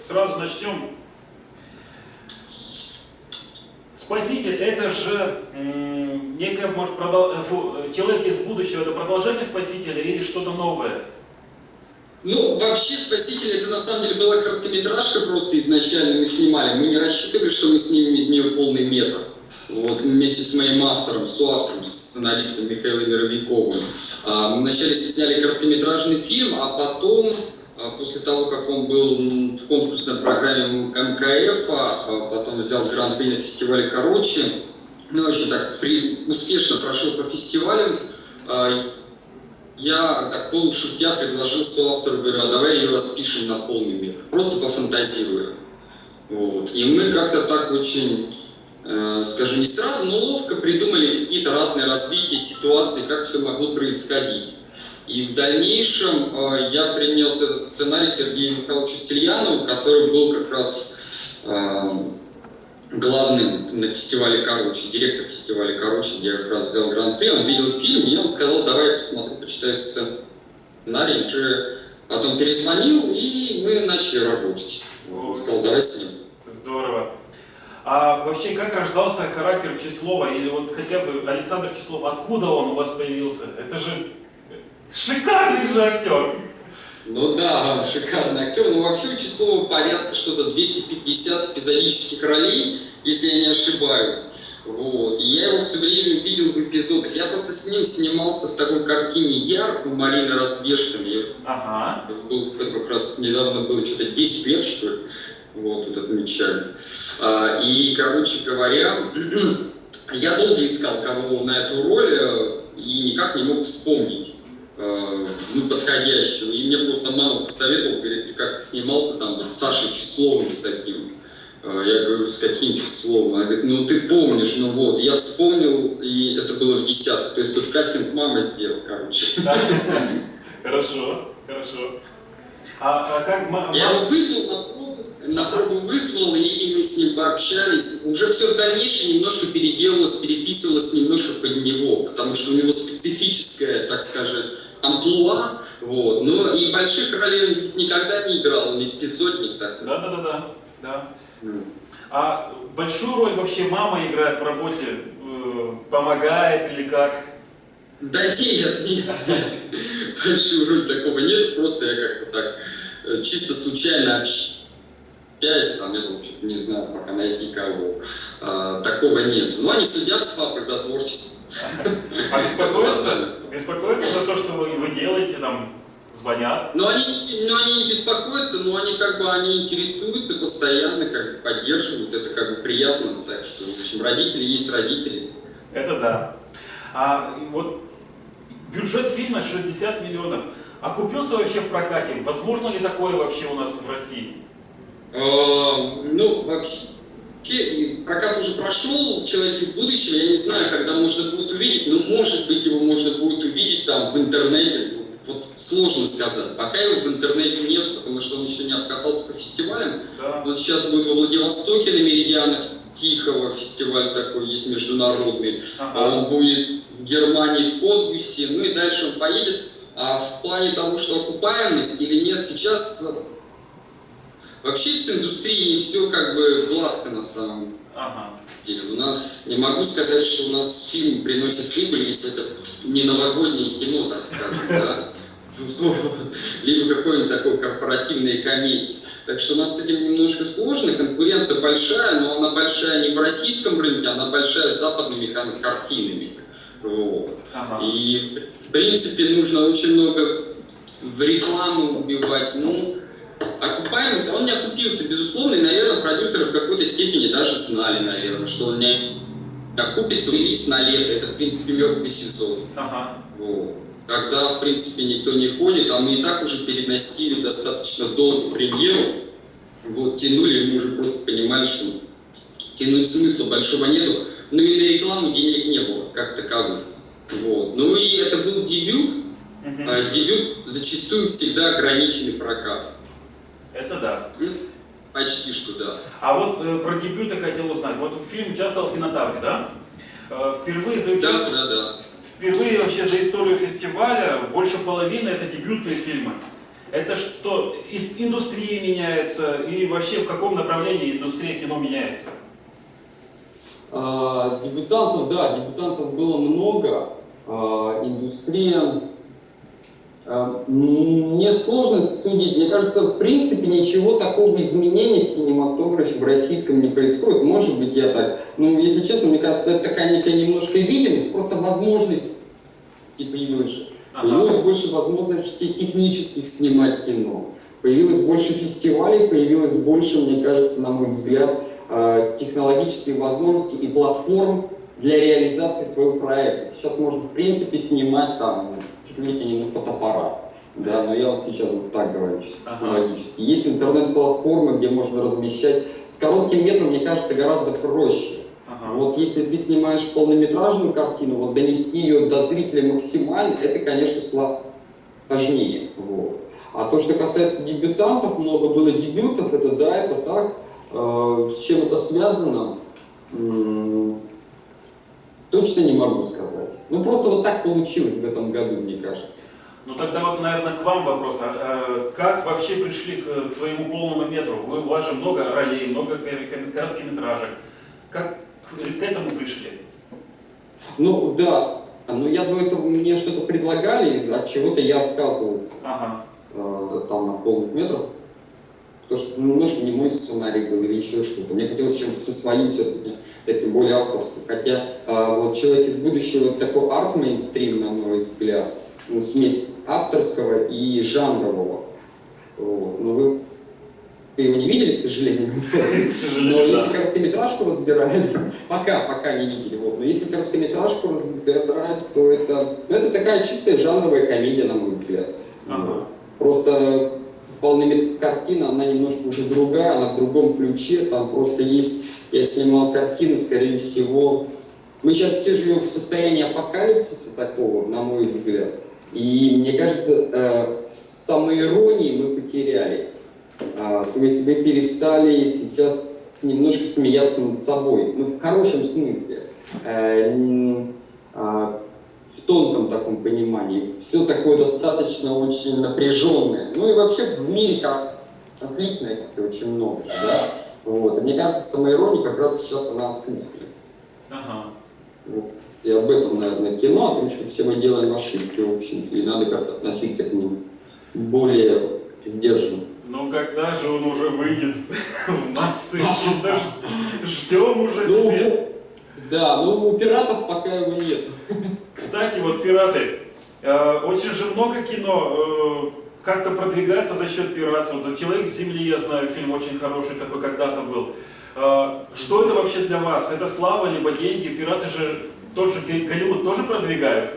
сразу начнем. Спаситель — это же некое, может, человек из будущего, это продолжение Спасителя или что-то новое? Ну, вообще «Спаситель» это на самом деле была короткометражка, просто изначально мы снимали. Мы не рассчитывали, что мы снимем из нее полный метр. Вот, вместе с моим автором, соавтором, сценаристом Михаилом Мировиковым. Мы вначале сняли короткометражный фильм, а потом, после того, как он был в конкурсной программе МКФ, потом взял гран-при на фестивале «Короче», ну, вообще так успешно прошел по фестивалям, я так полушутя предложил соавтору, говорю, а давай ее распишем на полный метр, просто пофантазируем. Вот. И мы как-то так очень, скажем, не сразу, но ловко придумали какие-то разные развития ситуации, как все могло происходить. И в дальнейшем я принес этот сценарий Сергею Михайловичу Сельянову, который был как раз главным на фестивале «Короче», директор фестиваля «Короче», где я как раз взял гран-при. Он видел фильм, и он сказал, давай я посмотрю, почитаю сценарий. Уже потом перезвонил, и мы начали работать. Он сказал, давай с ним. Здорово. А вообще, как рождался характер Числова, или вот хотя бы Александр Числов, откуда он у вас появился? Это же шикарный же актер! Ну да, шикарный актер. Ну вообще у Числова порядка что-то 250 эпизодических ролей, если я не ошибаюсь. Вот. И я его все время видел в эпизодах. Я просто с ним снимался в такой картине «Яр» у Марины Разбежкиной. Ага. Как раз недавно было что-то 10 лет, что ли. Вот, тут отмечали. И, короче говоря, я долго искал кого на эту роль и никак не мог вспомнить подходящего. И мне просто мама посоветовала, говорит, ты как-то снимался там вот с Сашей Числовым с таким. Я говорю, с каким Числовым? Она говорит, ну ты помнишь, ну вот. Я вспомнил, и это было в 10-х. То есть тут кастинг мама сделал, короче. Хорошо, хорошо. А как мама? Я его вызвал на пробу вызвал, и мы с ним пообщались. Уже все в дальнейшем немножко переделалось, переписывалось немножко под него, потому что у него специфическое, так скажем, амплуа. Вот. Но и больших ролей он никогда не играл, он эпизодник такой. Да. А большую роль вообще мама играет в работе? Помогает или как? Да нет. Большую роль такого нет, просто я как-то так чисто случайно общаюсь, там, я что-то не знаю, пока найти кого. Такого нет. Но они следят с папой за творчеством. А беспокоятся за то, что вы делаете, там, звонят? Но они не беспокоятся, но они интересуются постоянно, как бы поддерживают, это как бы приятно. Так что, в общем, родители есть родители. Это да. А вот бюджет фильма 60 миллионов. Окупился вообще в прокате? Возможно ли такое вообще у нас в России? Ну, вообще, прокат уже прошел, «Человек из будущего», я не знаю, когда можно будет увидеть, но может быть его можно будет увидеть там в интернете. Вот сложно сказать. Пока его в интернете нет, потому что он еще не обкатался по фестивалям. Да. Он сейчас будет во Владивостоке на Меридианах Тихого, фестиваль такой есть международный. Ага. Он будет в Германии, в Котбусе, ну и дальше он поедет. А в плане того, что окупаемость или нет, сейчас вообще с индустрией все как бы гладко на самом деле. У нас, не могу сказать, что у нас фильм приносит прибыль, если это не новогоднее кино, так скажем, да? Либо какое-нибудь такое корпоративное комедия. Так что у нас с этим немножко сложно, конкуренция большая, но она большая не в российском рынке, она большая с западными картинами. Вот. И в принципе нужно очень много в рекламу убивать. Ну, окупаемость, он не окупился, безусловно, и, наверное, продюсеры в какой-то степени даже знали, наверное, что он не окупится, релиз на лето, это, в принципе, мертвый сезон. Вот. Когда, в принципе, никто не ходит, а мы и так уже переносили достаточно долго премьеру, вот, тянули, мы уже просто понимали, что тянуть смысла большого нету, но и на рекламу денег не было, как таковых. Вот. Ну и это был дебют, дебют зачастую всегда ограниченный прокат. Это да. Ну, почти что да. А вот про дебют я хотел узнать. Вот фильм участвовал в кинотавре, да? Впервые Да. Впервые вообще за историю фестиваля больше половины это дебютные фильмы. Это что, индустрия меняется, и вообще в каком направлении индустрия кино меняется? Дебютантов, да, дебютантов было много. Индустрия... Мне сложно судить. Мне кажется, в принципе, ничего такого изменения в кинематографе в российском не происходит. Может быть, я так... Ну, если честно, мне кажется, это такая некая немножко видимость, просто возможность появилась же. Появилось больше возможностей технических снимать кино. Появилось больше фестивалей, появилось больше, мне кажется, на мой взгляд, технологических возможностей и платформ для реализации своего проекта. Сейчас можно, в принципе, снимать там чуть ли не на фотоаппарат. Да, но я вот сейчас вот так говорю, технологически. Есть интернет-платформы, где можно размещать. С коротким метром, мне кажется, гораздо проще. Вот если ты снимаешь полнометражную картину, вот донести ее до зрителя максимально, это, конечно, сложнее. Вот. А то, что касается дебютантов, много было дебютов, это да, это так. С чем это связано? Точно не могу сказать. Ну просто вот так получилось в этом году, мне кажется. Ну тогда вот, наверное, к вам вопрос. Как вообще пришли к своему полному метру? У вас же много ролей, много короткометражек. Как к этому пришли? Ну да, но я до этого мне что-то предлагали, от чего-то я отказывался. Там на полных метрах. Потому что немножко не мой сценарий был или еще что-то. Мне хотелось чем-то со своим все-таки, таким более авторским. Хотя вот «Человек из будущего» такой арт-мейнстрим, на мой взгляд, ну, смесь авторского и жанрового. Вот. Но вы его не видели, к сожалению. Но если короткометражку разбирали, пока не видели. Вот. Но если короткометражку разбирать, то это такая чистая жанровая комедия, на мой взгляд. Просто полная картина, она немножко уже другая, она в другом ключе. Там просто есть, я снимал картину, скорее всего. Мы сейчас все живем в состоянии апокалипсиса такого, на мой взгляд. И мне кажется, самоиронии мы потеряли. То есть мы перестали сейчас немножко смеяться над собой. Ну, в хорошем смысле. В тонком таком понимании. Все такое достаточно очень напряженное. Ну и вообще в мире конфликтности очень много. Да? Вот. И мне кажется, самоирония как раз сейчас она отсутствует. Вот. И об этом, наверное, кино, о том, что все мы делаем ошибки, в общем-то, и надо как-то относиться к ним более сдержанно. Ну когда же он уже выйдет в массы? Ждем уже теперь. Да, ну у пиратов пока его нет. Кстати, вот пираты. Очень же много кино как-то продвигается за счет пиратства. Вот «Человек с земли», я знаю, фильм очень хороший такой когда-то был. Что это вообще для вас? Это слава, либо деньги? Пираты же тоже, Голливуд тоже продвигают?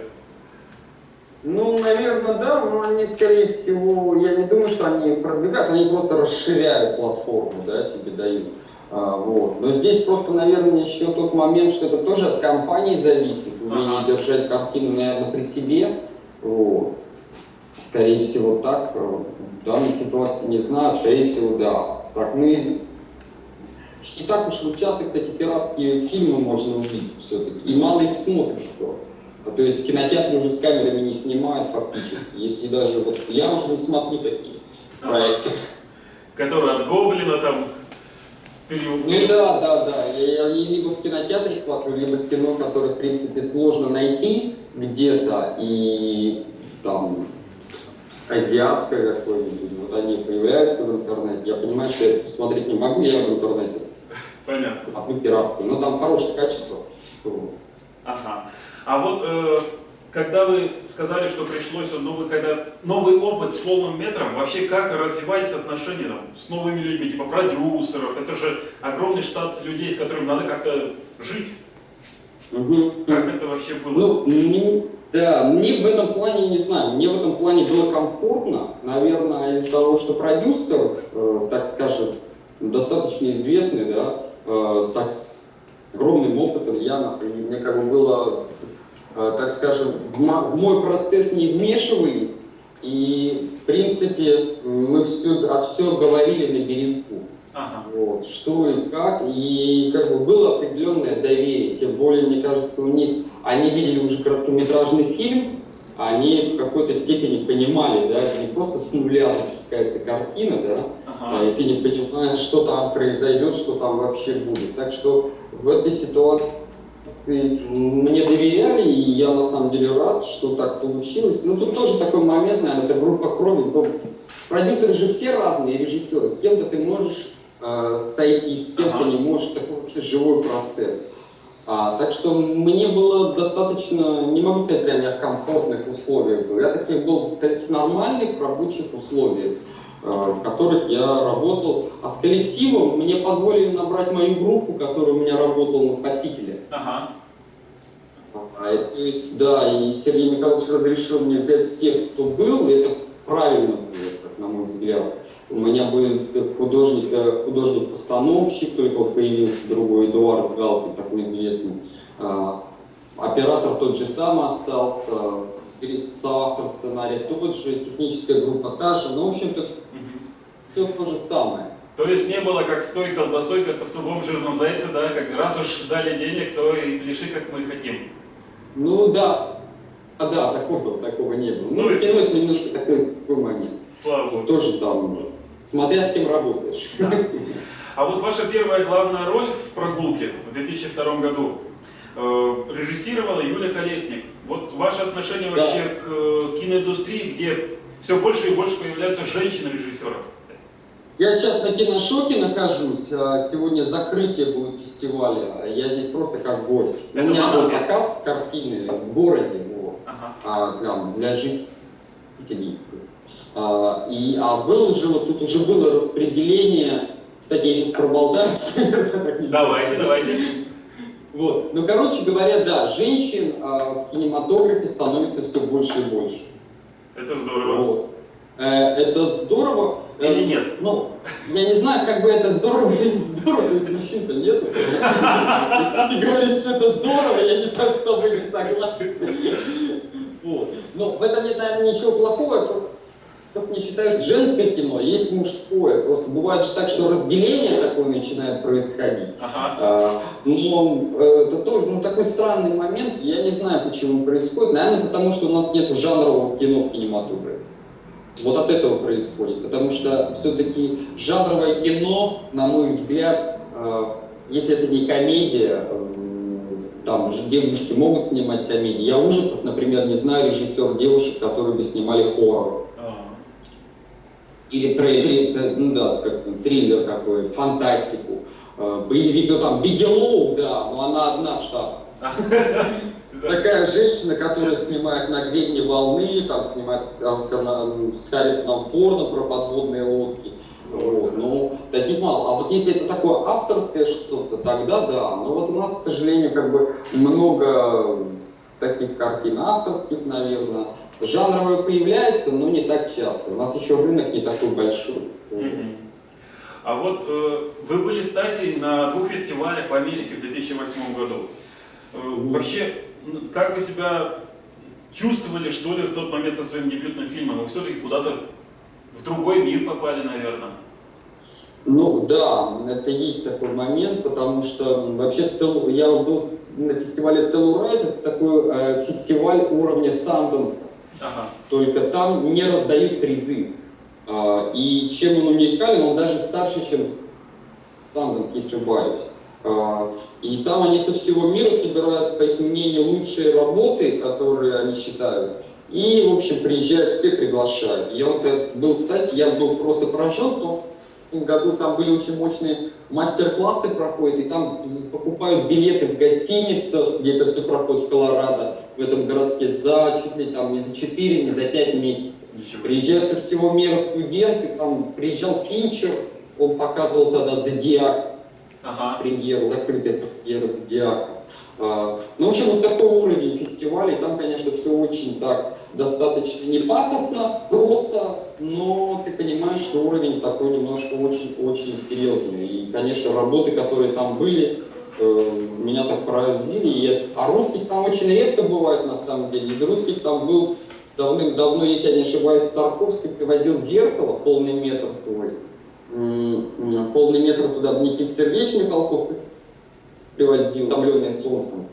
Ну, наверное, да, но они, скорее всего, я не думаю, что они продвигают, они просто расширяют платформу, да, тебе дают. Вот. Но здесь просто, наверное, еще тот момент, что это тоже от компании зависит, умение держать картину, наверное, при себе. Вот. Скорее всего, так. В данной ситуации не знаю, скорее всего, да. Так, ну и не так уж часто, кстати, пиратские фильмы можно увидеть все-таки. И мало их смотрит кто. То есть в кинотеатре уже с камерами не снимают фактически. Если даже вот я уже не смотрю такие проекты. Которые от Гоблина там... Ну да. Я либо в кинотеатре смотрю, либо кино, которое, в принципе, сложно найти где-то, и там азиатское какое-нибудь, вот они появляются в интернете. Я понимаю, что я это посмотреть не могу, я в интернете. Понятно. Смотрю пиратское, но там хорошее качество. Ага. А вот когда вы сказали, что пришлось новый опыт с полным метром, вообще как развивались отношения там, с новыми людьми, типа продюсеров? Это же огромный штат людей, с которыми надо как-то жить. Как это вообще было? Да, мне в этом плане, не знаю, мне в этом плане было комфортно, наверное, из-за того, что продюсер, так скажем, достаточно известный, да, с огромным опытом, я, например, мне как бы было, так скажем, в мой процесс не вмешивались, и, в принципе, мы все говорили на берегу. Вот, что и как, и как бы было определенное доверие, тем более, мне кажется, у них, они видели уже короткометражный фильм, они в какой-то степени понимали, да, это не просто с нуля запускается картина, да, и ты не понимаешь, что там произойдет, что там вообще будет. Так что в этой ситуации мне доверяли, и я на самом деле рад, что так получилось. Ну, тут тоже такой момент, наверное, это группа крови. Продюсеры же все разные, режиссеры. С кем-то ты можешь сойти, с кем-то не можешь. Такой вообще живой процесс. Так что мне было достаточно, не могу сказать прям, я в комфортных условиях был. Я был в таких нормальных рабочих условиях, в которых я работал. А с коллективом мне позволили набрать мою группу, которая у меня работала на «Спасителе». То есть, да, и Сергей Михайлович разрешил мне взять всех, кто был, и это правильно было, как на мой взгляд. У меня был художник-постановщик, только вот появился другой, Эдуард Галкин, такой известный. Оператор тот же самый остался, соавтор сценария тот же, техническая группа та же, ну, в общем-то, все то же самое. То есть не было как с той колбасой, как в тубом жирном зайце, да, как раз уж дали денег, то и пляши, как мы хотим. Ну да, такого не было. Ну, кино это немножко такой момент. Слава Богу. Тоже там, смотря с кем работаешь. Да. А вот ваша первая главная роль в «Прогулке» в 2002 году режиссировала Юля Колесник. Вот ваше отношение вообще к киноиндустрии, где все больше и больше появляются женщин-режиссеров? Я сейчас на киношоке нахожусь, сегодня закрытие будет фестиваля, я здесь просто как гость. У меня был показ картины в городе, для жителей. Был уже, вот тут уже было распределение, кстати, я сейчас проболтаюсь. Давайте. Вот. Ну, короче говоря, да, женщин в кинематографе становится все больше и больше. Это здорово. Вот. Это здорово. Или нет? Ну, я не знаю, как бы это здорово или не здорово, то есть мужчин-то нету. Если ты говоришь, что это здорово, я не знаю, с тобой не согласен. Вот. Но в этом нет, наверное, ничего плохого. Я просто не считаю, что женское кино есть мужское. Просто бывает же так, что разделение такое начинает происходить. Но это тоже такой странный момент. Я не знаю, почему происходит. Наверное, потому что у нас нет жанрового кино в кинематографе. Вот от этого происходит, потому что все-таки жанровое кино, на мой взгляд, если это не комедия, там же девушки могут снимать комедии. Я ужасов, например, не знаю режиссер девушек, которые бы снимали хоррор. Или триллер какой, фантастику, боевик, ну там Бигелоу, да, но она одна в Штатах. Такая женщина, которая снимает «На гребне волны», там снимает с Харрисоном Фордом про подводные лодки. Вот. Ну, таких мало. А вот если это такое авторское что-то, тогда да. Но вот у нас, к сожалению, как бы много таких картин авторских, наверное. Жанровое появляется, но не так часто. У нас еще рынок не такой большой. А вот вы были с Тасей на 2 фестивалях в Америке в 2008 году. Вообще, как вы себя чувствовали, что ли, в тот момент со своим дебютным фильмом? Вы все-таки куда-то в другой мир попали, наверное. Ну да, это есть такой момент, потому что вообще я был на фестивале Telluride, это такой фестиваль уровня Sundance. Только там не раздают призы. И чем он уникален, он даже старше, чем Sundance, если ошибаюсь. И там они со всего мира собирают, по их мнению, лучшие работы, которые они считают. И, в общем, приезжают все, приглашают. Я вот был в Стасе, я был просто поражен, в том году там были очень мощные мастер-классы проходят, и там покупают билеты в гостиницах, где это все проходит в Колорадо, в этом городке за чуть ли там не за 4, не за 5 месяцев. Приезжают со всего мира студенты, там приезжал Финчер, он показывал тогда «Зодиак», премьеру, закрытая премьера «Зодиака». Ну, в общем, вот такой уровень фестиваля, и там, конечно, все очень так, достаточно не пафосно, просто, но ты понимаешь, что уровень такой немножко очень-очень серьезный. И, конечно, работы, которые там были, меня так поразили. А русских там очень редко бывает, на самом деле. Из русских там был давным-давно, если я не ошибаюсь, Тарковский привозил «Зеркало», полный метр свой. Полный метр туда Никита Сергеевич Михалков привозил, «Утомленные солнцем».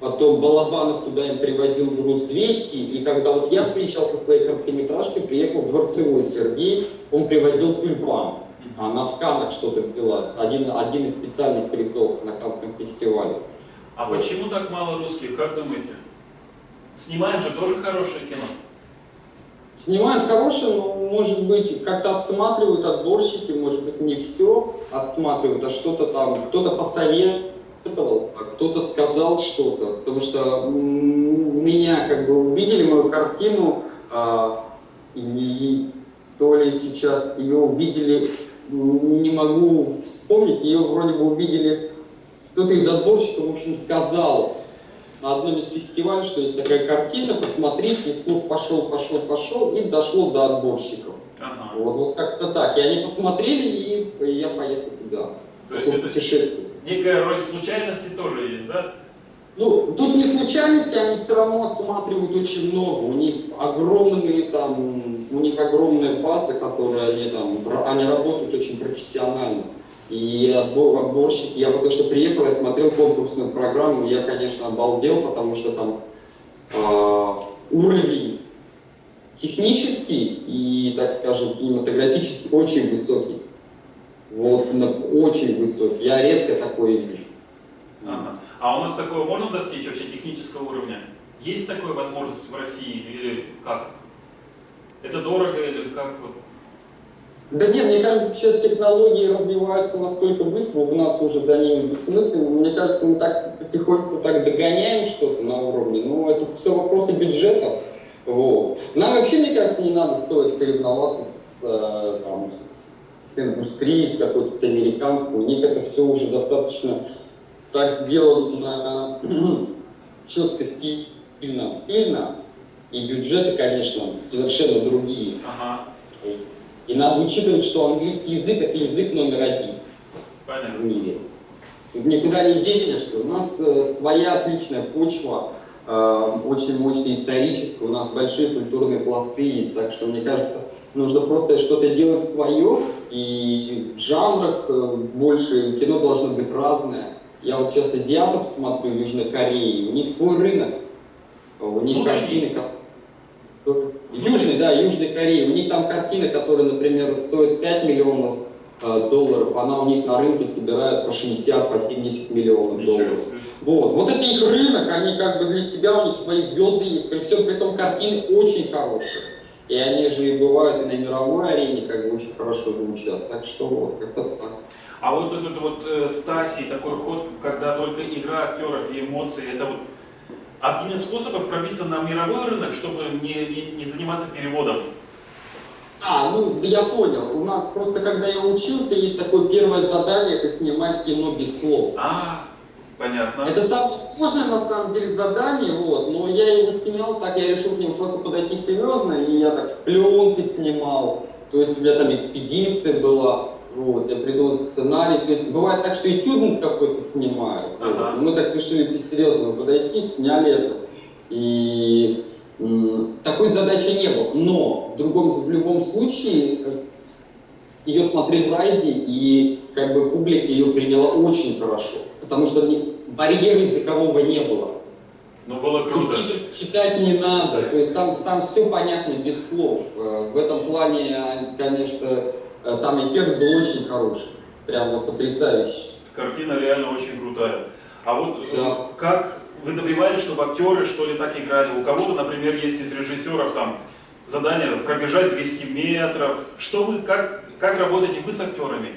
потом Балабанов туда им привозил груз 200, и когда вот я приезжал со своей короткометражкой, приехал Дворцевой Сергей, он привозил тюльпан. Она в Каннах что-то взяла, один из специальных призов на Каннском фестивале. А почему так мало русских, как думаете? Снимаем же тоже хорошее кино. Снимают хорошее, но, может быть, как-то отсматривают отборщики, может быть, не все отсматривают, а что-то там, кто-то посоветовал, а кто-то сказал что-то. Потому что меня как бы увидели мою картину, и то ли сейчас ее увидели, не могу вспомнить, ее вроде бы увидели, кто-то из отборщиков, в общем, сказал на одном из фестивалей, что есть такая картина, посмотрите, и слух пошел, и дошло до отборщиков. Ага. Вот как-то так. И они посмотрели, и я поехал туда. То есть это путешествие. Некая роль случайности тоже есть, да? Ну, тут не случайности, они все равно отсматривают очень много. У них огромная база, которые они работают очень профессионально. И отборщик, я потому что приехал, я смотрел конкурсную программу, я, конечно, обалдел, потому что там уровень технический и, так скажем, кинематографический очень высокий. Вот, очень высокий. Я редко такое вижу. Ага. А у нас такого можно достичь вообще технического уровня? Есть такая возможность в России или как? Это дорого или как? Да нет, мне кажется, сейчас технологии развиваются настолько быстро, угнаться уже за ними бессмысленно. Мне кажется, мы так потихоньку так догоняем что-то на уровне. Но это все вопросы бюджета. Вот. Нам вообще, мне кажется, не надо стоит соревноваться с индустрией, с какой-то с американской. У них это все уже достаточно так сделано четко, стильно. И бюджеты, конечно, совершенно другие. Ага. И надо учитывать, что английский язык – это язык номер один. Понятно. В мире. Тут никуда не денешься. У нас своя отличная почва, очень мощная историческая, у нас большие культурные пласты есть. Так что, мне кажется, нужно просто что-то делать свое, и в жанрах больше, кино должно быть разное. Я вот сейчас азиатов смотрю в Южной Корее, у них свой рынок, у них картины, Южной Кореи. У них там картина, которая, например, стоит 5 миллионов долларов, она у них на рынке собирает по 60, по 70 миллионов долларов. Вот это их рынок, они как бы для себя, у них свои звезды есть, при всем при том картины очень хорошие. И они же и бывают и на мировой арене, как бы очень хорошо звучат. Так что вот, как-то так. А вот этот вот Стасий, такой ход, когда только игра актеров и эмоции, это вот один из способов пробиться на мировой рынок, чтобы не заниматься переводом. Я понял. У нас просто, когда я учился, есть такое первое задание, это снимать кино без слов. Понятно. Это самое сложное, на самом деле, задание, но я его снимал так, я решил к нему просто подойти серьезно, и я так с пленкой снимал, то есть у меня там экспедиция была, я придумал сценарий, то есть бывает так, что этюдник какой-то снимаю, мы так решили серьезно подойти, сняли это, и такой задачи не было, но в любом случае ее смотрели в райде, и как бы публика ее приняла очень хорошо, потому что барьера языкового не было. Но было круто. Субтитров читать не надо, то есть там все понятно без слов. В этом плане, конечно, там эффект был очень хороший, прямо потрясающий. Картина реально очень крутая. А вот да. Как вы добивались, чтобы актеры что ли так играли? У кого-то, например, есть из режиссеров там задание пробежать 200 метров. Что вы, как работаете вы с актерами?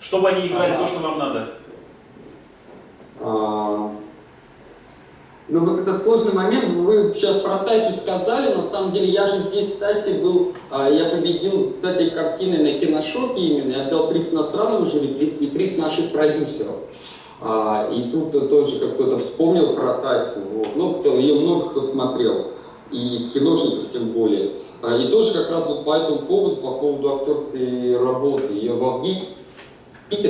Чтобы они играли то, что вам надо? Вот это сложный момент. Вы сейчас про Тасю сказали. На самом деле, я же здесь с Тасей был, я победил с этой картиной на киношоке именно. Я взял приз иностранного жюри и приз наших продюсеров. И тут тоже как кто-то вспомнил про Тасю. Ее много кто смотрел. И из киношников тем более. И тоже как раз по этому поводу, по поводу актерской работы. Ее в Авгике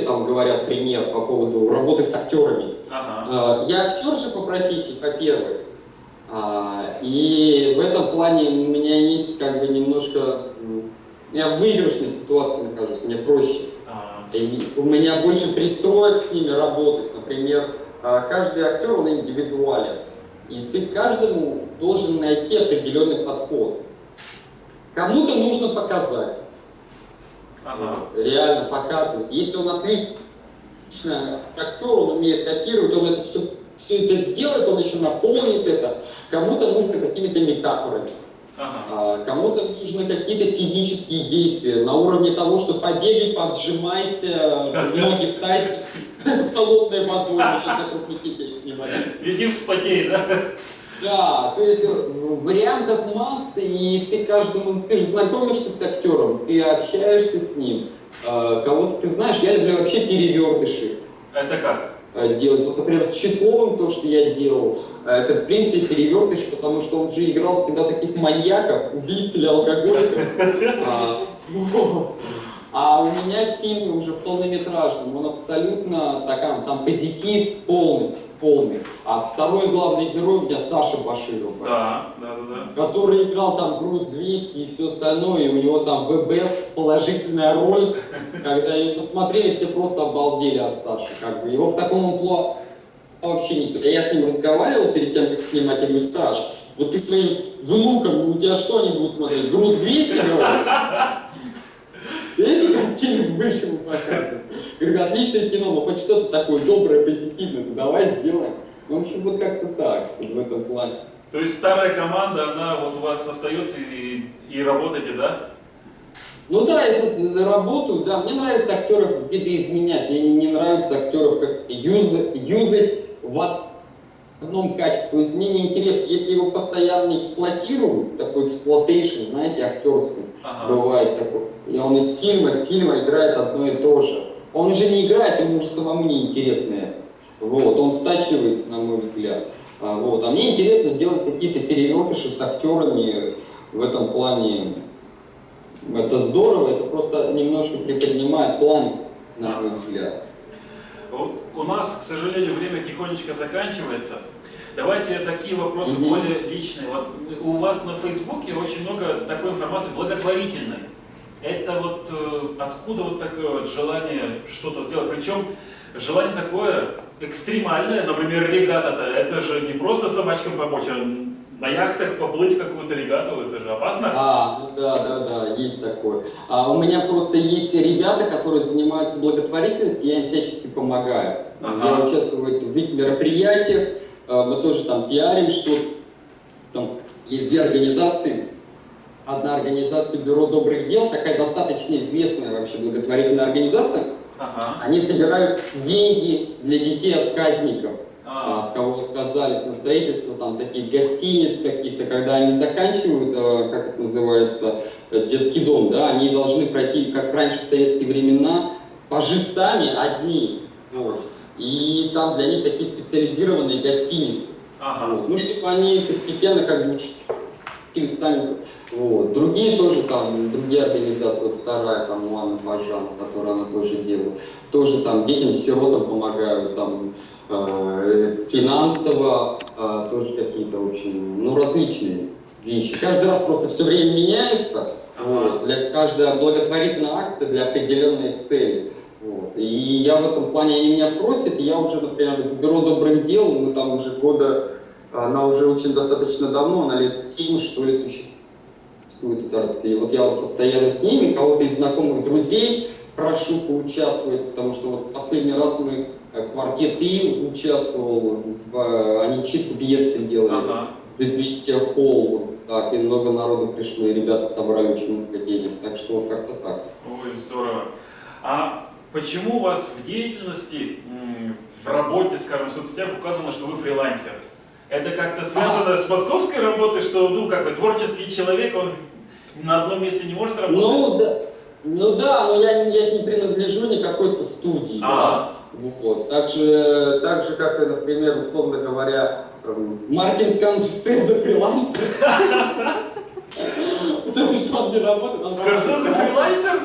там говорят пример по поводу работы с актерами. Я актер же по профессии, по первой. И в этом плане у меня есть как бы немножко... Я в выигрышной ситуации нахожусь, мне проще. И у меня больше пристроек с ними работать. Например, каждый актер, он индивидуален. И ты каждому должен найти определенный подход. Кому-то нужно показать. Реально показывать. Если он отлично актер, он умеет копировать, он это все это сделает, он еще наполнит это. Кому-то нужно какими-то метафорами. Кому-то нужны какие-то физические действия на уровне того, что побегай, поджимайся, ноги в тазик с холодной водой, сейчас на крупники снимать. Иди вспотей, да? Да, то есть вариантов массы, и ты же знакомишься с актером, ты общаешься с ним, кого-то ты знаешь, я люблю вообще перевертыши. Это как? Делать. Вот, например, с Числовым то, что я делал, это в принципе перевертыш, потому что он же играл всегда таких маньяков, убийц или алкоголиков. А у меня в фильме уже в полнометражном, он абсолютно такая, там позитив полный. А второй главный герой у меня Саша Баширов. Да. Который играл там Груз 200 и все остальное, и у него там ВБС положительная роль. Когда его посмотрели, все просто обалдели от Саши. Как бы. Его в таком амплуа вообще никто. Я с ним разговаривал перед тем, как снимать, я говорю: Саш, вот ты своим внукам, у тебя что они будут смотреть? Груз 200, говорю? Эти картины больше ему показывают. Говорю: отличное кино, но хоть что-то такое доброе, позитивное, ну давай сделаем. В общем, вот как-то так, вот в этом плане. То есть старая команда, она вот у вас остается и работаете, да? Ну да, я работаю, да. Мне нравится актеров видоизменять, мне не нравится актеров как юзать в одном качестве. То есть мне неинтересно, если его постоянно эксплуатируют, такой эксплуатейшн, знаете, актерский, бывает такой. И он из фильма в фильм играет одно и то же. Он уже не играет, ему уже самому неинтересно это. Вот, он стачивается, на мой взгляд. Вот. А мне интересно делать какие-то перевертыши с актерами в этом плане. Это здорово, это просто немножко приподнимает план, на мой взгляд. У нас, к сожалению, время тихонечко заканчивается. Давайте такие вопросы более личные. Вот у вас на Фейсбуке очень много такой информации благотворительной. Это вот откуда вот такое вот желание что-то сделать? Причем желание такое экстремальное, например, регата-то. Это же не просто собачкам помочь, а на яхтах поплыть в какую-то регату, это же опасно. Ну да, есть такое. У меня просто есть ребята, которые занимаются благотворительностью, я им всячески помогаю. Я участвую в их мероприятиях, мы тоже там пиарим что-то. Там есть две организации. Одна организация «Бюро добрых дел», такая достаточно известная вообще благотворительная организация. Они собирают деньги для детей-отказников, от кого отказались на строительство, там такие гостиниц каких-то, когда они заканчивают, как это называется, детский дом, да, они должны пройти, как раньше в советские времена, пожить сами одни. Вот. И там для них такие специализированные гостиницы. Вот. Ну, чтобы они постепенно как бы учились сами. Вот. Другие тоже там, другие организации, вот вторая, там, Лана Бажан, которую она тоже делает, тоже там детям-сиротам помогают, там, финансово, тоже какие-то, в общем, ну, различные вещи. Каждый раз просто все время меняется, вот, для каждой благотворительной акции для определенной цели. Вот. И я в этом плане, они меня просят, и я уже, например, из Бюро добрых дел, мы там уже года, она уже очень достаточно давно, она лет 7, что ли, существует эта акция. И вот я вот постоянно с ними, кого-то из знакомых друзей прошу поучаствовать, потому что вот последний раз мы квартет И участвовал, они читку пьесы делали, в «Известия Холл», так, и много народу пришло, и ребята собрали очень много денег, так что вот как-то так. Ой, здорово. А почему у вас в деятельности, в работе, скажем, в соцсетях указано, что вы фрилансер? Это как-то связано с московской работой, что, ну, как бы творческий человек, он на одном месте не может работать? Ну да, но я не принадлежу ни какой-то студии. Да. Вот. Так же, как и, например, условно говоря, Мартин Скорсезе фрилансер. Потому что он не работает. Скорсезе фрилансер?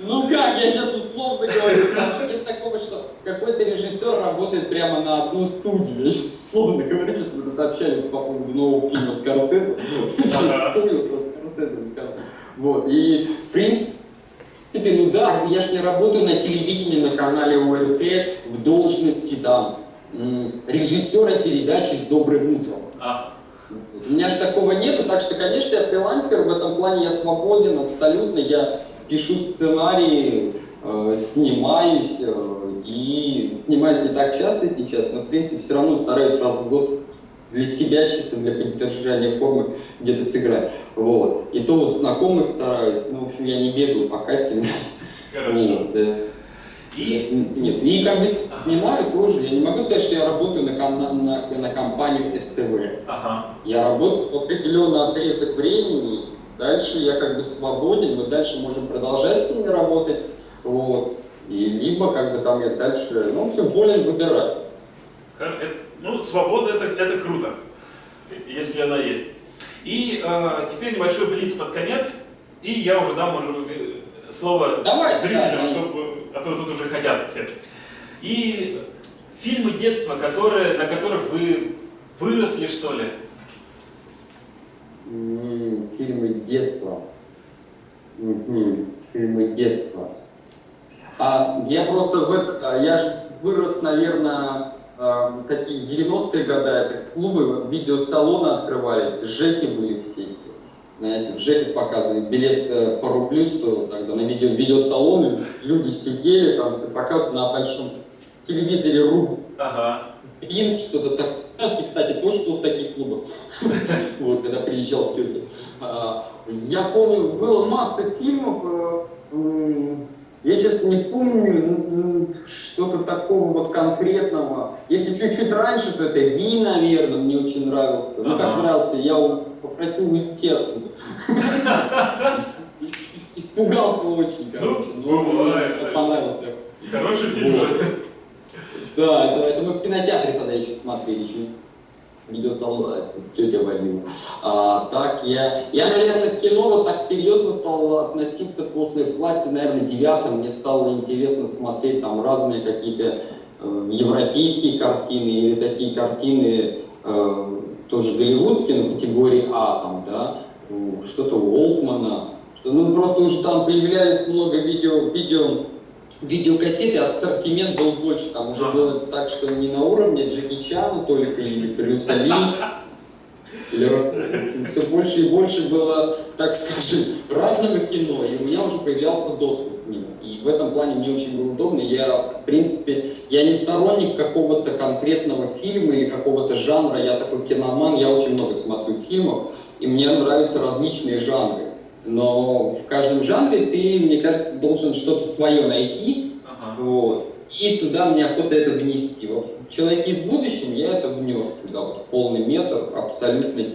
Ну как, я сейчас условно говорю, потому нет такого, что какой-то режиссер работает прямо на одну студию. Я сейчас условно говорю, что мы тут общались по поводу нового фильма Скорсезе. Сейчас вспомнил про Скорсезе. Вот, и в принципе, ну да, я же не работаю на телевидении, на канале ОРТ в должности там режиссера передачи «С добрым утром». У меня же такого нету, так что, конечно, я фрилансер, в этом плане я свободен абсолютно, я пишу сценарии, снимаюсь, и снимаюсь не так часто сейчас, но, в принципе, все равно стараюсь раз в год для себя, чисто для поддержания формы, где-то сыграть. Вот. И то у знакомых стараюсь, ну, в общем, я не бегаю по кастингу. Хорошо. Вот, да. Нет. И как бы снимаю тоже. Я не могу сказать, что я работаю на компанию СТВ. Я работаю в определенный отрезок времени. Дальше я как бы свободен, мы дальше можем продолжать с ними работать. Вот. И либо как бы там я дальше, ну, в общем, волен выбирать. Ну, свобода это круто, если она есть. И теперь небольшой блиц под конец, и я уже дам слово зрителям, чтобы, а то тут уже хотят все. И фильмы детства, на которых вы выросли, что ли? Фильмы детства. Фильмы детства. Я просто я же вырос, наверное, такие 90-е годы, это клубы, видеосалоны открывались, ЖЭКи были все эти. Знаете, в ЖЭКе показывали, билет по рублю стоил тогда, на видеосалоны люди сидели, там все показывали на большом телевизоре рубль. Бинг, что-то такое. У нас, кстати, тоже был в таких клубах, вот, когда приезжал к тете. Я помню, было масса фильмов, я сейчас не помню что-то такого вот конкретного. Если чуть-чуть раньше, то это Ви, наверное, мне очень нравился. Ну, как нравился, я попросил уйти оттуда. Испугался очень, короче. Бывает. Понравился. Хороший фильм же. Да, это мы в кинотеатре тогда еще смотрели, видеосалон, тетя водила. Так, я, наверное, к кино вот так серьезно стал относиться в классе, наверное, 9-м. Мне стало интересно смотреть там разные какие-то европейские картины или такие картины тоже голливудские, на категории А, там, да, что-то Уолтмана. Ну, просто уже там появлялись много видеокассеты, ассортимент был больше, там уже было так, что не на уровне Джеки Чана только или Брюса Ли, или все больше и больше было, так скажем, разного кино, и у меня уже появлялся доступ к нему. И в этом плане мне очень было удобно. Я, в принципе, я не сторонник какого-то конкретного фильма или какого-то жанра, я такой киноман, я очень много смотрю фильмов, и мне нравятся различные жанры. Но в каждом жанре ты, мне кажется, должен что-то свое найти, вот, и туда мне охота это внести. Вот в «Человеке из будущего» я это внес туда, вот, в полный метр, абсолютно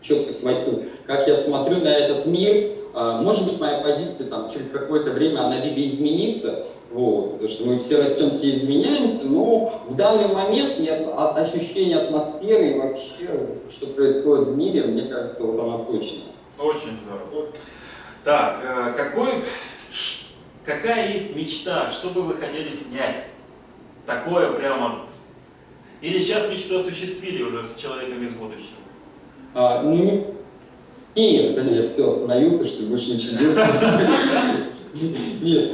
четко схватил. Как я смотрю на этот мир, может быть, моя позиция там через какое-то время, она видоизменится, вот, потому что мы все растем, все изменяемся, но в данный момент нет ощущения атмосферы и вообще, что происходит в мире, мне кажется, вот она точно. Очень здорово. Так, какая есть мечта, что бы вы хотели снять? Такое прямо... Или сейчас мечту осуществили уже с «Человеком из будущего»? Нет, я все, остановился, что ли, больше ничего делать. Нет,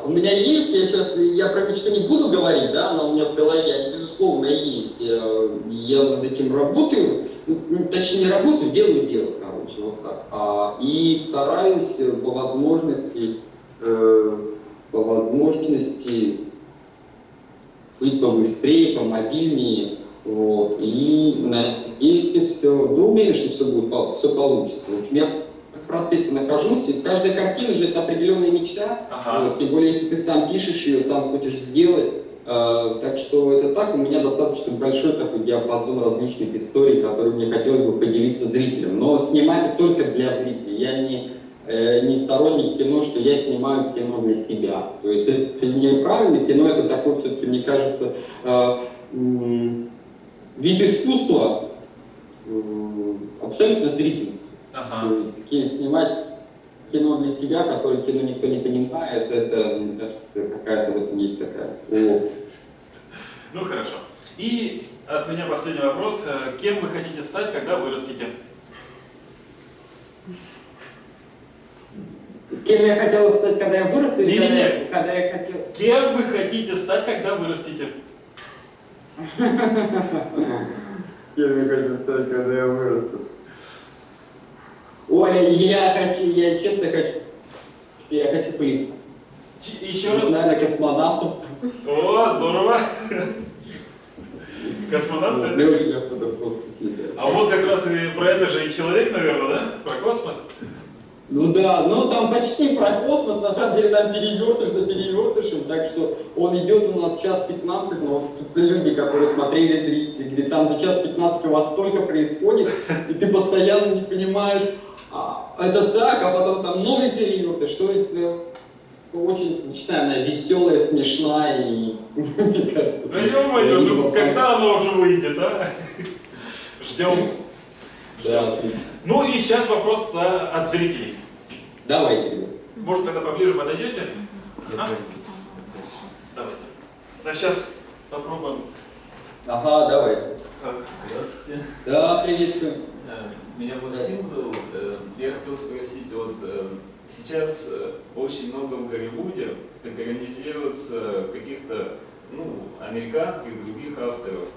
у меня есть, я про мечту не буду говорить, да, она у меня в голове, безусловно, есть. Я над этим работаю, точнее не работаю, делаю дело, короче, вот так. И стараюсь по возможности быть побыстрее, помобильнее, вот, и надеюсь, уверен, что все получится. В общем, я в процессе нахожусь, и каждая картина же это определенная мечта, вот, тем более, если ты сам пишешь ее, сам хочешь сделать, так что это так, у меня достаточно большой такой диапазон различных историй, которые мне хотелось бы поделиться зрителям, но снимать только для зрителей, я не сторонник кино, что я снимаю кино для себя, то есть это неправильно, кино это такой, все-таки, мне кажется, вид искусства абсолютно зрительный. Снимать кино для себя, которое кино никто не понимает, это, мне кажется, какая-то в этом есть такая. Ну хорошо. И от меня последний вопрос. Кем вы хотите стать, когда вырастете? Кем я хотел стать, когда я вырасту? Не. Кем вы хотите стать, когда вырастете? Кем я хочу стать, когда я вырасту? Ой, я честно хочу быть. Еще раз. Наверное, космонавтом. О, здорово. Космонавт это... А вот как раз и про это же и человек, наверное, да? Про космос? Ну да, но там почти про космос, на самом деле там перевертыш за перевертышем, так что он идет у нас час 15, но вот люди, которые смотрели зрители, говорят, там за час 15 у вас столько происходит, и ты постоянно не понимаешь, это так, а потом там новый перевертыш, что если очень, начиная, веселая, смешная и, мне кажется... Да ё-моё, ну когда оно уже выйдет, да? Ждем. Да, отлично. Ну и сейчас вопрос от зрителей. Давайте, ребят. Может, тогда поближе подойдете? А? Давайте. А сейчас попробуем. Ага, давайте. Здравствуйте. Да, приветствую. Меня Максим зовут. Я хотел спросить, вот сейчас очень много в Голливуде экранизируется каких-то, американских, других авторов.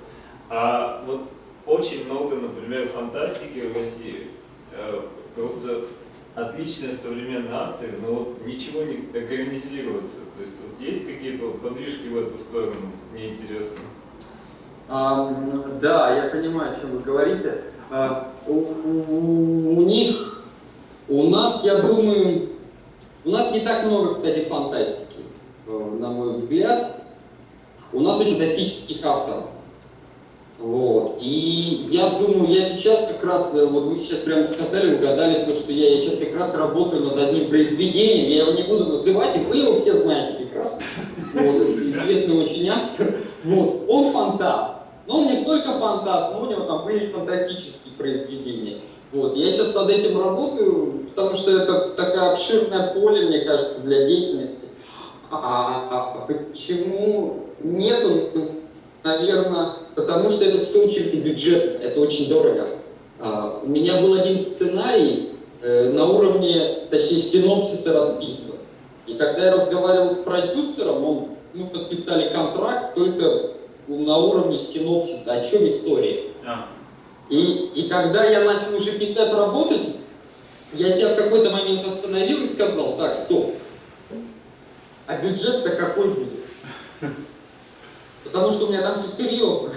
А вот очень много, например, фантастики в России. Просто отличные современные авторы, но вот ничего не экранизируется. То есть вот есть какие-то вот подвижки в эту сторону? Мне интересно. Да, я понимаю, о чем вы говорите. У нас, я думаю, у нас не так много, кстати, фантастики, на мой взгляд. У нас очень классических авторов. Вот. И я думаю, я сейчас как раз, вот вы сейчас прямо сказали, угадали то, что я сейчас как раз работаю над одним произведением, я его не буду называть, и вы его все знаете прекрасно. Вот. Известный очень автор. Вот. Он фантаст. Но он не только фантаст, но у него там были фантастические произведения. Вот. Я сейчас над этим работаю, потому что это такое обширное поле, мне кажется, для деятельности. Почему нету? Наверное, потому что это все очень бюджетно, это очень дорого. У меня был один сценарий на уровне, точнее, синопсиса расписан. И когда я разговаривал с продюсером, мы подписали контракт только на уровне синопсиса, о чем история. И когда я начал уже писать, работать, я себя в какой-то момент остановил и сказал, так, стоп, а бюджет-то какой будет? Потому что у меня там все серьезно.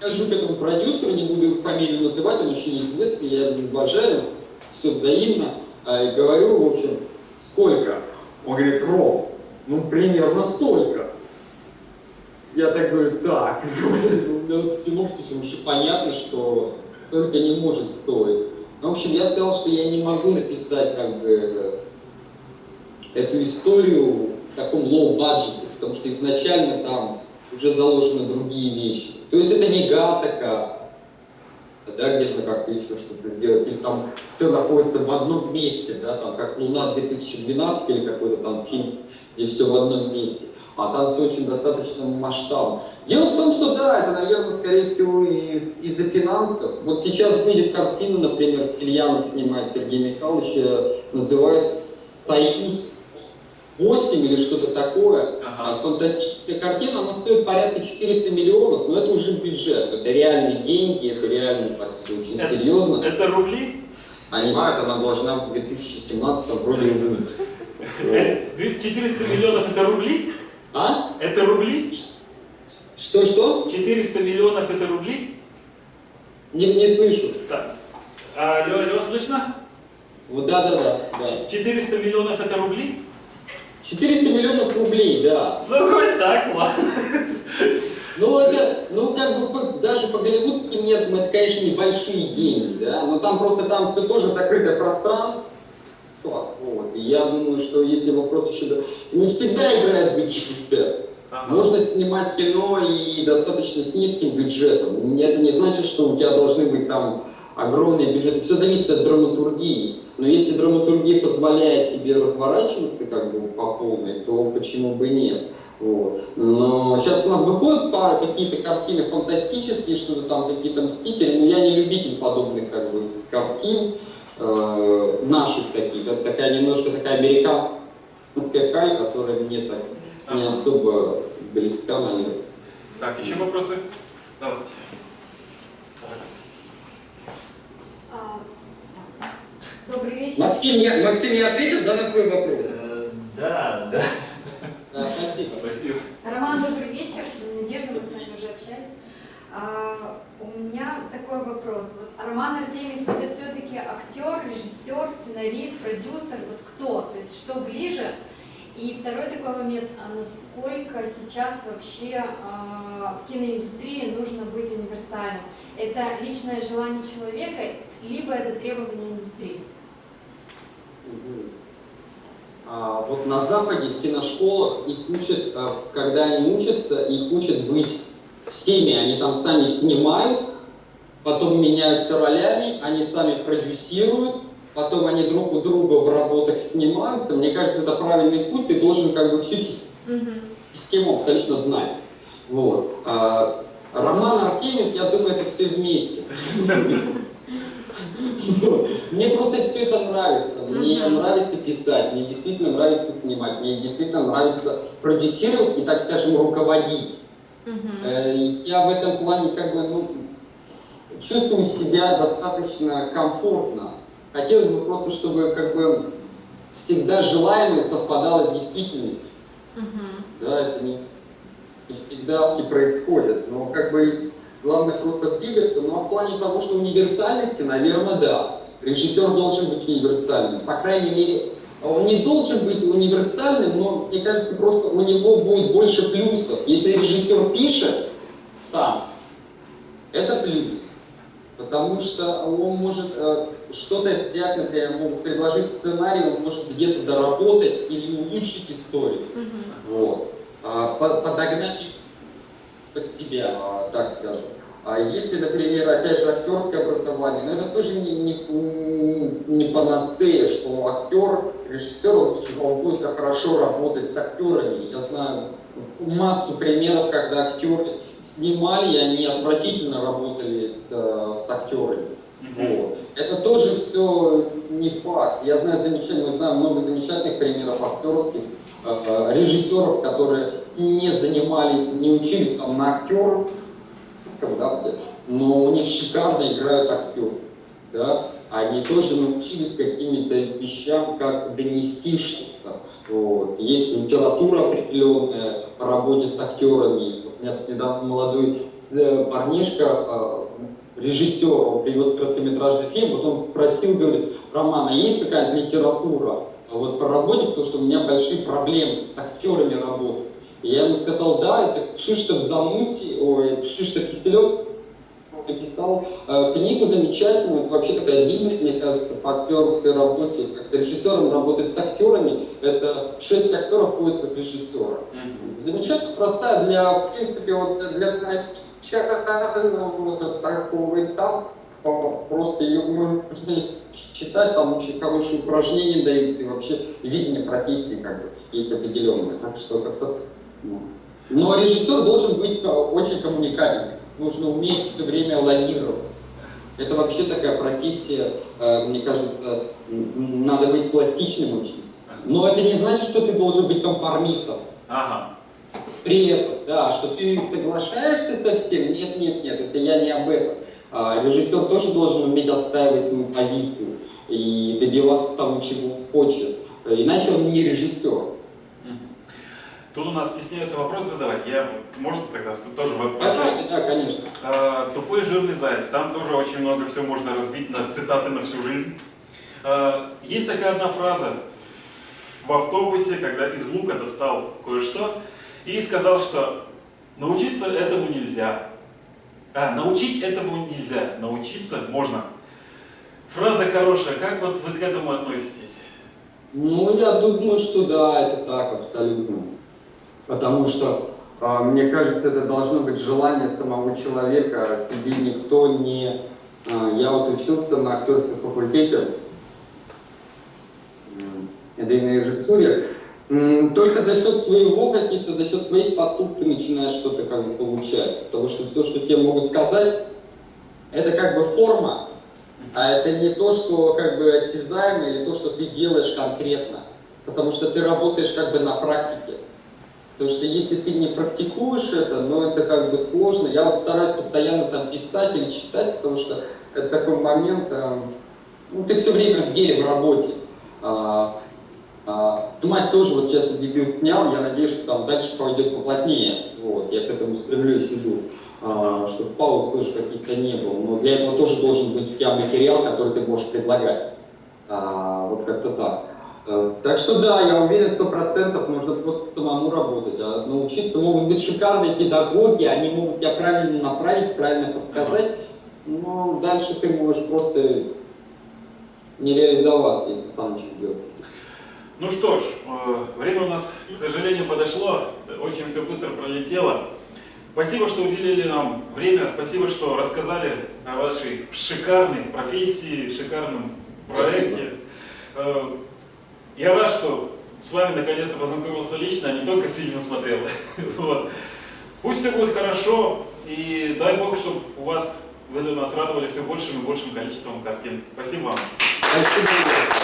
Я хожу к этому продюсеру, не буду фамилию называть, он очень известный, я его уважаю, все взаимно. И говорю, в общем, сколько? Он говорит, Ром, примерно столько. Я так говорю, так, у меня в синопсисе уже понятно, что столько не может стоить. В общем, я сказал, что я не могу написать эту историю в таком low-budget, потому что изначально там уже заложены другие вещи. То есть это не Гаттака, да, где-то как-то еще что-то сделать, или там все находится в одном месте, да, там как «Луна 2012» или какой-то там фильм, где все в одном месте. А там все очень достаточно масштабно. Дело в том, что да, это, наверное, скорее всего из-за финансов. Вот сейчас выйдет картина, например, Сельянов снимает, Сергей Михайлович, называется «Союз 8» или что-то такое. Фантастическая картина, она стоит порядка 400 миллионов, но это уже бюджет, это реальные деньги, это реально так все очень серьезно. Это рубли? Они знают, она должна в 2017 вроде выйти. 400 миллионов это рубли? А? Это рубли? Что? 400 миллионов это рубли? Не слышу. Так. Алло, слышно? Вот да. 400 миллионов это рубли? 400 миллионов рублей, да. Ну хоть так, ладно. Даже по голливудским меркам это, конечно, небольшие деньги, да, но там все тоже закрытое пространство. Вот. И я думаю, что если вопрос еще... Не всегда играет бюджет. Можно снимать кино и достаточно с низким бюджетом. Это не значит, что у тебя должны быть там огромные бюджеты. Все зависит от драматургии. Но если драматургия позволяет тебе разворачиваться по полной, то почему бы нет? Вот. Но сейчас у нас выходят какие-то картины фантастические, что-то там, какие-то «Мстители», но я не любитель подобных картин, наших таких. Это немножко такая американская каль, которая мне так не особо близка, наверное. Так, еще вопросы? Давайте. Добрый вечер. Максим, я ответил, да, на твой вопрос? Да. Да, спасибо. Спасибо. Роман, добрый вечер. Надежда, мы с вами уже общались. У меня такой вопрос. Вот Роман Артемьев — это все-таки актер, режиссер, сценарист, продюсер. Вот кто? То есть что ближе? И второй такой момент. А насколько сейчас вообще в киноиндустрии нужно быть универсальным? Это личное желание человека, либо это требование индустрии? Вот на Западе в киношколах их учат, когда они учатся, их учат быть всеми. Они там сами снимают, потом меняются ролями, они сами продюсируют, потом они друг у друга в работах снимаются. Мне кажется, это правильный путь, ты должен как бы всю систему абсолютно знать. Вот. Роман Артемьев, я думаю, это все вместе. Мне просто все это нравится. Мне нравится писать, мне действительно нравится снимать, мне действительно нравится продюсировать и, так скажем, руководить. Я в этом плане как бы, чувствую себя достаточно комфортно. Хотелось бы просто, чтобы как бы всегда желаемое совпадало с действительностью. Да, это не всегда происходит, но как бы главное просто двигаться. Ну а в плане того, что универсальности, наверное, да. Режиссер должен быть универсальным. По крайней мере, он не должен быть универсальным, но, мне кажется, просто у него будет больше плюсов. Если режиссер пишет сам, это плюс. Потому что он может что-то взять, например, могут предложить сценарий, он может где-то доработать или улучшить историю. Вот. Подогнать ее под себя, так скажем. А если, например, опять же, актерское образование, но это тоже не панацея, что актер, режиссер, он будет хорошо работать с актерами. Я знаю массу примеров, когда актеры снимали, и они отвратительно работали с актерами. Вот. Это тоже все не факт. Мы знаем много замечательных примеров актерских, режиссеров, которые не занимались, не учились там на актера, но у них шикарно играют актеры. Да? Они тоже научились каким-то вещам, как донести что-то. Вот. Есть литература определенная по работе с актерами. У меня тут недавно молодой парнишка, режиссер, он привез короткометражный фильм, потом спросил, говорит: Роман, а есть какая-то литература вот по работе, потому что у меня большие проблемы с актерами работать. И я ему сказал: да, это Кшиштоф Киселев написал книгу замечательную, это вообще такая Библия, мне кажется, по актерской работе, как режиссером работать с актерами, это 6 актеров в поисках режиссера. Замечательно, простая в принципе, для начального такого этапа, просто ее можно читать, там очень хорошие упражнения даются, и вообще видение профессии как бы есть определенное. Так что как-то. Но режиссер должен быть очень коммуникабельным. Нужно уметь все время лавировать. Это вообще такая профессия, мне кажется, надо быть пластичным учиться. Но это не значит, что ты должен быть конформистом. При этом, да, что ты соглашаешься со всем. Нет, это я не об этом. Режиссер тоже должен уметь отстаивать свою позицию и добиваться того, чего он хочет. Иначе он не режиссер. Тут у нас стесняются вопросы задавать. Можно тогда тоже вопрос? Да, конечно. «Тупой жирный заяц». Там тоже очень много всего можно разбить на цитаты на всю жизнь. Есть такая одна фраза в автобусе, когда из лука достал кое-что и сказал, что научиться этому нельзя. Научить этому нельзя, научиться можно. Фраза хорошая. Как вот вы к этому относитесь? Я думаю, что да, это так, абсолютно. Потому что, мне кажется, это должно быть желание самого человека. Тебе никто не... Я вот учился на актерском факультете, и на режиссуре. Только за счет своего каких-то, за счет своих потуг ты начинаешь что-то как бы получать. Потому что все, что тебе могут сказать, это как бы форма, а это не то, что как бы осязаемо или то, что ты делаешь конкретно. Потому что ты работаешь как бы на практике. Потому что если ты не практикуешь это, ну это как бы сложно. Я вот стараюсь постоянно там писать или читать, потому что это такой момент, ну ты все время в деле, в работе. Мать тоже вот сейчас дебют снял, я надеюсь, что там дальше пойдет поплотнее. Вот, я к этому стремлюсь, иду. Чтобы пауз тоже каких-то не было. Но для этого тоже должен быть у тебя материал, который ты можешь предлагать. Вот как-то так. Так что да, я уверен, 100% нужно просто самому работать. Научиться могут быть шикарные педагоги, они могут тебя правильно направить, правильно подсказать, но дальше ты можешь просто не реализоваться, если сам ничего делать. Ну что ж, время у нас, к сожалению, подошло, очень все быстро пролетело. Спасибо, что уделили нам время, спасибо, что рассказали о вашей шикарной профессии, шикарном проекте. Я рад, что с вами наконец-то познакомился лично, а не только фильмы смотрел. Вот. Пусть все будет хорошо, и дай Бог, чтобы вы нас радовали все большим и большим количеством картин. Спасибо вам. Спасибо.